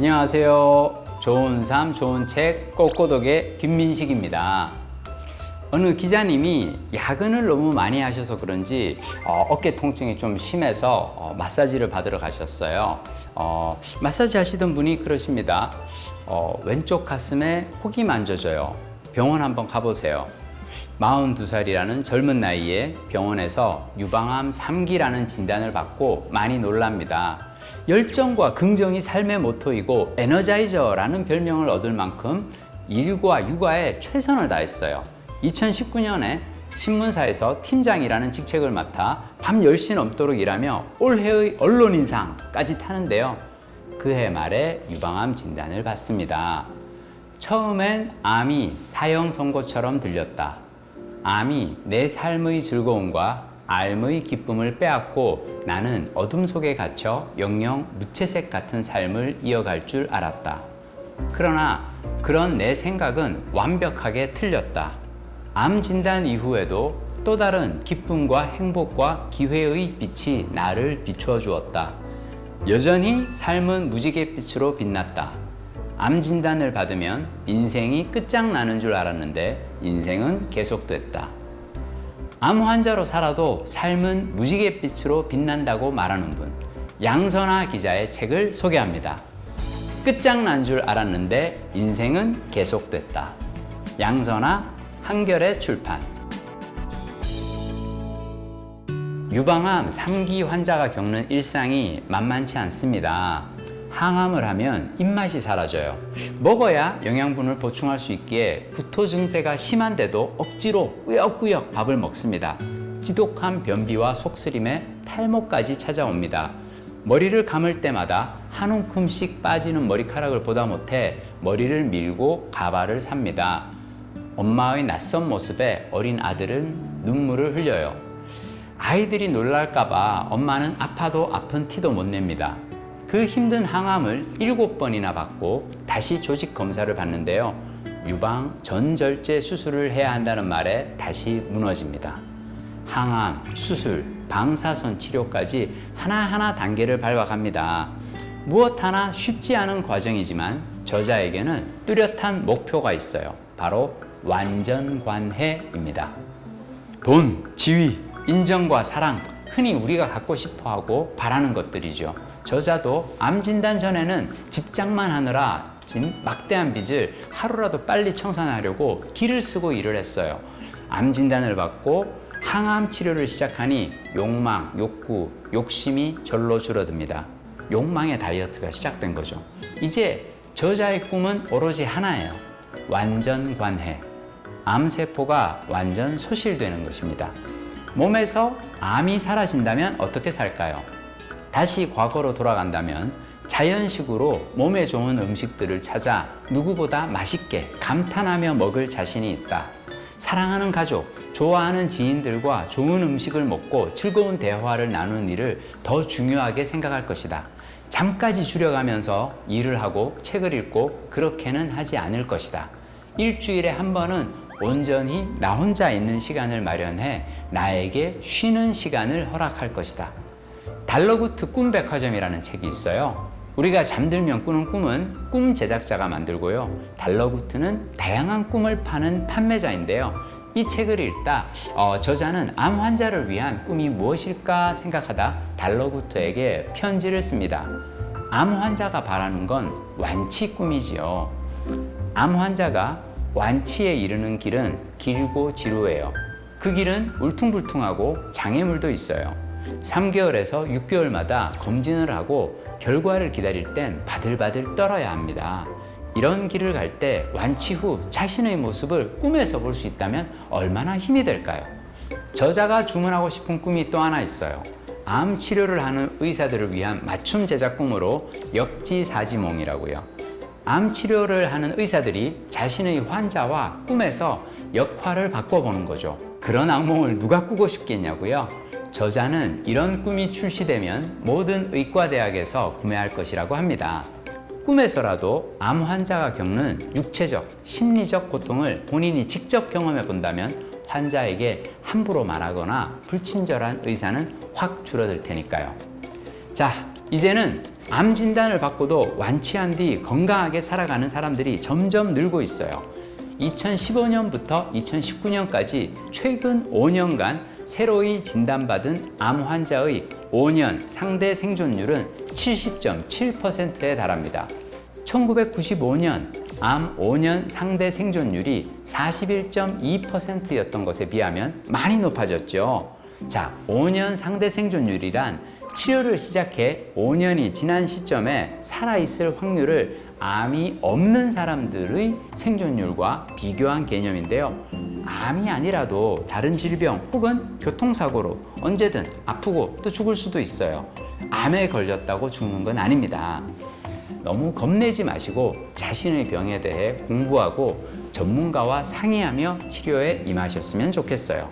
안녕하세요. 좋은 삶, 좋은 책, 꼬꼬독의 김민식입니다. 어느 기자님이 야근을 너무 많이 하셔서 그런지 어깨 통증이 좀 심해서 마사지를 받으러 가셨어요. 마사지 하시던 분이 그러십니다. 왼쪽 가슴에 혹이 만져져요. 병원 한번 가보세요. 42살이라는 젊은 나이에 병원에서 유방암 3기라는 진단을 받고 많이 놀랍니다. 열정과 긍정이 삶의 모토이고 에너자이저라는 별명을 얻을 만큼 일과 육아에 최선을 다했어요. 2019년에 신문사에서 팀장이라는 직책을 맡아 밤 10시 넘도록 일하며 올해의 언론인상까지 타는데요. 그해 말에 유방암 진단을 받습니다. 처음엔 암이 사형 선고처럼 들렸다. 암이 내 삶의 즐거움과 삶의 기쁨을 빼앗고 나는 어둠 속에 갇혀 영영 무채색 같은 삶을 이어갈 줄 알았다. 그러나 그런 내 생각은 완벽하게 틀렸다. 암 진단 이후에도 또 다른 기쁨과 행복과 기회의 빛이 나를 비추어 주었다. 여전히 삶은 무지갯빛으로 빛났다. 암 진단을 받으면 인생이 끝장나는 줄 알았는데 인생은 계속됐다. 암 환자로 살아도 삶은 무지갯빛으로 빛난다고 말하는 분, 양선아 기자의 책을 소개합니다. 끝장난 줄 알았는데 인생은 계속됐다. 양선아 한겨레 출판. 유방암 3기 환자가 겪는 일상이 만만치 않습니다. 항암을 하면 입맛이 사라져요. 먹어야 영양분을 보충할 수 있기에 구토 증세가 심한데도 억지로 꾸역꾸역 밥을 먹습니다. 지독한 변비와 속쓰림에 탈모까지 찾아옵니다. 머리를 감을 때마다 한 움큼씩 빠지는 머리카락을 보다 못해 머리를 밀고 가발을 삽니다. 엄마의 낯선 모습에 어린 아들은 눈물을 흘려요. 아이들이 놀랄까봐 엄마는 아파도 아픈 티도 못 냅니다. 그 힘든 항암을 7번이나 받고 다시 조직 검사를 받는데요. 유방 전절제 수술을 해야 한다는 말에 다시 무너집니다. 항암, 수술, 방사선 치료까지 하나하나 단계를 밟아갑니다. 무엇 하나 쉽지 않은 과정이지만 저자에게는 뚜렷한 목표가 있어요. 바로 완전관해입니다. 돈, 지위, 인정과 사랑, 흔히 우리가 갖고 싶어하고 바라는 것들이죠. 저자도 암 진단 전에는 집장만 하느라 진 막대한 빚을 하루라도 빨리 청산하려고 기를 쓰고 일을 했어요. 암 진단을 받고 항암 치료를 시작하니 욕망, 욕구, 욕심이 절로 줄어듭니다. 욕망의 다이어트가 시작된 거죠. 이제 저자의 꿈은 오로지 하나예요. 완전관해. 암세포가 완전 소실되는 것입니다. 몸에서 암이 사라진다면 어떻게 살까요? 다시 과거로 돌아간다면 자연식으로 몸에 좋은 음식들을 찾아 누구보다 맛있게 감탄하며 먹을 자신이 있다. 사랑하는 가족, 좋아하는 지인들과 좋은 음식을 먹고 즐거운 대화를 나누는 일을 더 중요하게 생각할 것이다. 잠까지 줄여가면서 일을 하고 책을 읽고 그렇게는 하지 않을 것이다. 일주일에 한 번은 온전히 나 혼자 있는 시간을 마련해 나에게 쉬는 시간을 허락할 것이다. 달러구트 꿈백화점이라는 책이 있어요. 우리가 잠들면 꾸는 꿈은 꿈 제작자가 만들고요. 달러구트는 다양한 꿈을 파는 판매자인데요. 이 책을 읽다 저자는 암 환자를 위한 꿈이 무엇일까 생각하다 달러구트에게 편지를 씁니다. 암 환자가 바라는 건 완치 꿈이지요. 암 환자가 완치에 이르는 길은 길고 지루해요. 그 길은 울퉁불퉁하고 장애물도 있어요. 3개월에서 6개월마다 검진을 하고 결과를 기다릴 땐 바들바들 떨어야 합니다. 이런 길을 갈 때 완치 후 자신의 모습을 꿈에서 볼 수 있다면 얼마나 힘이 될까요? 저자가 주문하고 싶은 꿈이 또 하나 있어요. 암 치료를 하는 의사들을 위한 맞춤 제작 꿈으로 역지사지몽이라고요. 암 치료를 하는 의사들이 자신의 환자와 꿈에서 역할을 바꿔보는 거죠. 그런 악몽을 누가 꾸고 싶겠냐고요? 저자는 이런 꿈이 출시되면 모든 의과대학에서 구매할 것이라고 합니다. 꿈에서라도 암 환자가 겪는 육체적, 심리적 고통을 본인이 직접 경험해 본다면 환자에게 함부로 말하거나 불친절한 의사는 확 줄어들 테니까요. 자, 이제는 암 진단을 받고도 완치한 뒤 건강하게 살아가는 사람들이 점점 늘고 있어요. 2015년부터 2019년까지 최근 5년간 새로이 진단받은 암 환자의 5년 상대 생존율은 70.7%에 달합니다. 1995년 암 5년 상대 생존율이 41.2%였던 것에 비하면 많이 높아졌죠. 자, 5년 상대 생존율이란 치료를 시작해 5년이 지난 시점에 살아있을 확률을 암이 없는 사람들의 생존율과 비교한 개념인데요. 암이 아니라도 다른 질병 혹은 교통사고로 언제든 아프고 또 죽을 수도 있어요. 암에 걸렸다고 죽는 건 아닙니다. 너무 겁내지 마시고 자신의 병에 대해 공부하고 전문가와 상의하며 치료에 임하셨으면 좋겠어요.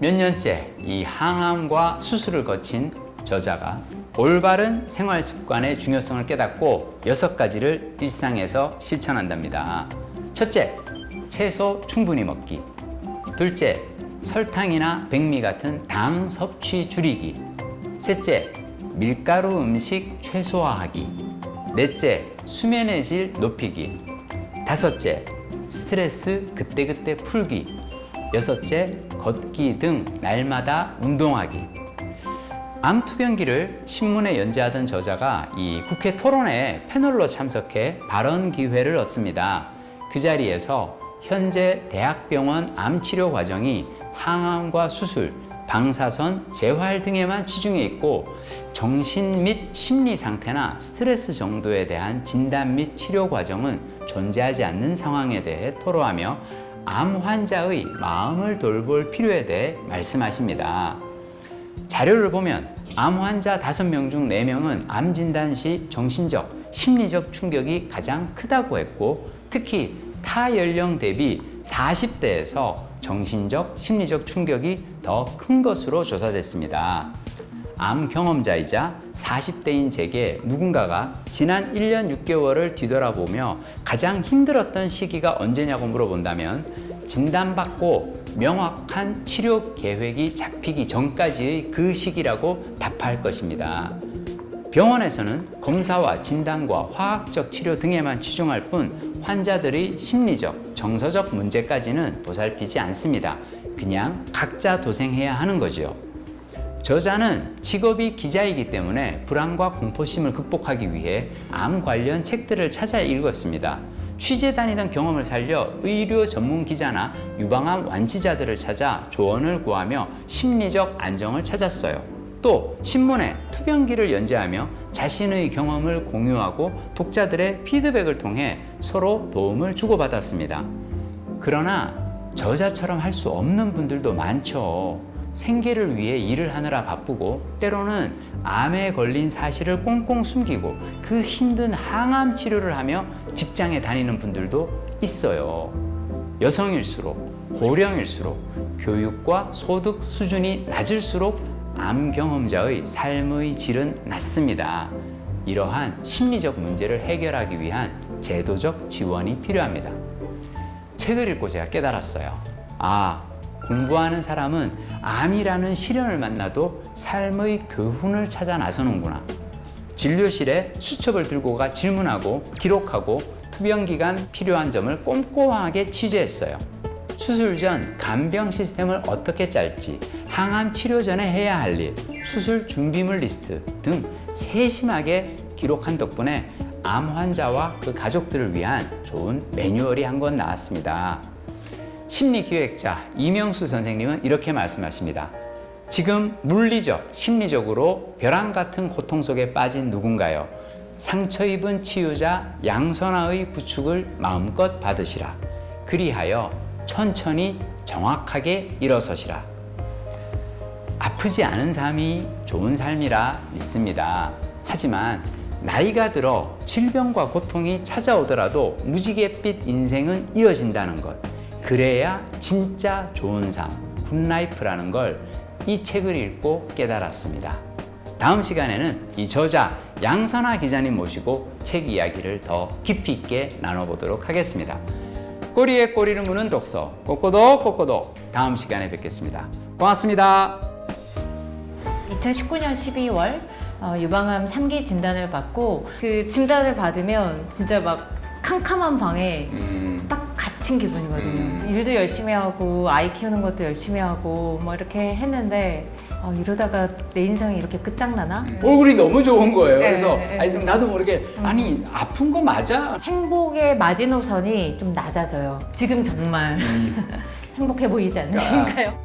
몇 년째 이 항암과 수술을 거친 저자가 올바른 생활 습관의 중요성을 깨닫고 6가지를 일상에서 실천한답니다. 첫째, 채소 충분히 먹기. 둘째, 설탕이나 백미 같은 당 섭취 줄이기. 셋째, 밀가루 음식 최소화하기. 넷째, 수면의 질 높이기. 다섯째, 스트레스 그때그때 풀기. 여섯째, 걷기 등 날마다 운동하기. 암 투병기를 신문에 연재하던 저자가 이 국회 토론회에 패널로 참석해 발언 기회를 얻습니다. 그 자리에서 현재 대학병원 암치료 과정이 항암과 수술, 방사선, 재활 등에만 치중해 있고 정신 및 심리 상태나 스트레스 정도에 대한 진단 및 치료 과정은 존재하지 않는 상황에 대해 토로하며 암 환자의 마음을 돌볼 필요에 대해 말씀하십니다. 자료를 보면 암 환자 5명 중 4명은 암 진단 시 정신적, 심리적 충격이 가장 크다고 했고 특히 타 연령 대비 40대에서 정신적, 심리적 충격이 더 큰 것으로 조사됐습니다. 암 경험자이자 40대인 제게 누군가가 지난 1년 6개월을 뒤돌아보며 가장 힘들었던 시기가 언제냐고 물어본다면 진단받고 명확한 치료 계획이 잡히기 전까지의 그 시기라고 답할 것입니다. 병원에서는 검사와 진단과 화학적 치료 등에만 치중할 뿐 환자들의 심리적, 정서적 문제까지는 보살피지 않습니다. 그냥 각자 도생해야 하는 거죠. 저자는 직업이 기자이기 때문에 불안과 공포심을 극복하기 위해 암 관련 책들을 찾아 읽었습니다. 취재 다니던 경험을 살려 의료 전문 기자나 유방암 완치자들을 찾아 조언을 구하며 심리적 안정을 찾았어요. 또 신문에 투병기를 연재하며 자신의 경험을 공유하고 독자들의 피드백을 통해 서로 도움을 주고받았습니다. 그러나 저자처럼 할 수 없는 분들도 많죠. 생계를 위해 일을 하느라 바쁘고 때로는 암에 걸린 사실을 꽁꽁 숨기고 그 힘든 항암 치료를 하며 직장에 다니는 분들도 있어요. 여성일수록, 고령일수록, 교육과 소득 수준이 낮을수록 암 경험자의 삶의 질은 낮습니다. 이러한 심리적 문제를 해결하기 위한 제도적 지원이 필요합니다. 책을 읽고 제가 깨달았어요. 공부하는 사람은 암이라는 시련을 만나도 삶의 교훈을 찾아 나서는구나. 진료실에 수첩을 들고 가 질문하고 기록하고 투병 기간 필요한 점을 꼼꼼하게 취재했어요. 수술 전 간병 시스템을 어떻게 짤지, 항암 치료 전에 해야 할 일, 수술 준비물 리스트 등 세심하게 기록한 덕분에 암 환자와 그 가족들을 위한 좋은 매뉴얼이 한 권 나왔습니다. 심리기획자 이명수 선생님은 이렇게 말씀하십니다. 지금 물리적, 심리적으로 벼랑 같은 고통 속에 빠진 누군가요. 상처 입은 치유자 양선아의 부축을 마음껏 받으시라. 그리하여 천천히 정확하게 일어서시라. 아프지 않은 삶이 좋은 삶이라 믿습니다. 하지만 나이가 들어 질병과 고통이 찾아오더라도 무지갯빛 인생은 이어진다는 것. 그래야 진짜 좋은 삶, 굿라이프라는 걸 이 책을 읽고 깨달았습니다. 다음 시간에는 이 저자 양선아 기자님 모시고 책 이야기를 더 깊이 있게 나눠보도록 하겠습니다. 꼬리에 꼬리를 무는 독서, 꼬꼬독 다음 시간에 뵙겠습니다. 고맙습니다. 2019년 12월 유방암 3기 진단을 받고 그 진단을 받으면 진짜 막 캄캄한 방에 딱 갇힌 기분이거든요. 일도 열심히 하고 아이 키우는 것도 열심히 하고 뭐 이렇게 했는데 이러다가 내 인생이 이렇게 끝장나나? 얼굴이 너무 좋은 거예요. 네, 그래서 네, 아니, 네. 나도 모르게 아니 아픈 거 맞아? 행복의 마지노선이 좀 낮아져요. 지금 정말 행복해 보이지 않으신가요?